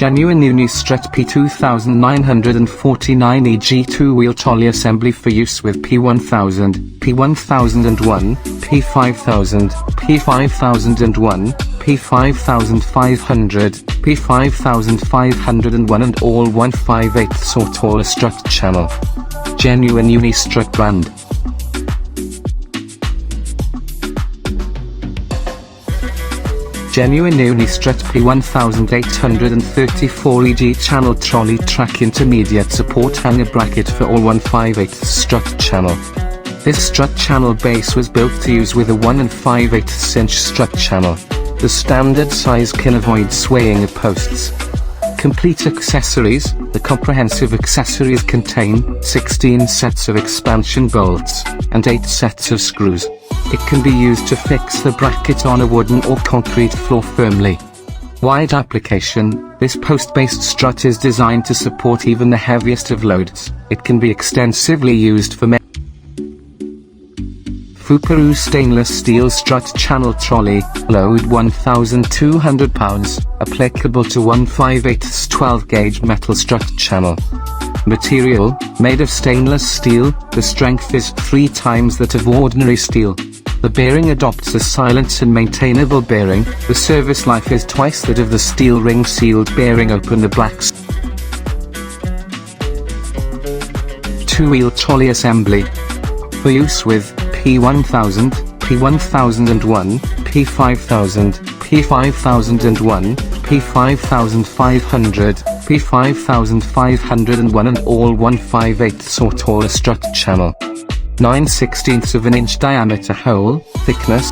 Genuine Unistrut P2949 EG 2-wheel trolley assembly for use with P1000, P1001, P5000, P5001, P5500, P5501 and all 1/5/8 or taller strut channel. Genuine Unistrut brand. Genuine Unistrut P1834 EG channel trolley track intermediate support hanger bracket for all 1/5/8 strut channel. This strut channel base was built to use with a 1 5/8 inch strut channel. The standard size can avoid swaying of posts. Complete accessories. The comprehensive accessories contain 16 sets of expansion bolts, and 8 sets of screws. It can be used to fix the bracket on a wooden or concrete floor firmly. Wide application. This post-based strut is designed to support even the heaviest of loads. It can be extensively used for Fuperoo stainless steel strut channel trolley, load 1,200 pounds, applicable to 1/5/8 12-gauge metal strut channel. Material, made of stainless steel, the strength is 3 times that of ordinary steel. The bearing adopts a silent and maintainable bearing. The service life is twice that of the steel ring sealed bearing. Open the black 2-wheel trolley assembly. For use with P1000, P1001, P5000, P5001, P5500, P5501 and all 1/5/8 or taller strut channel. 9/16 of an inch diameter hole, thickness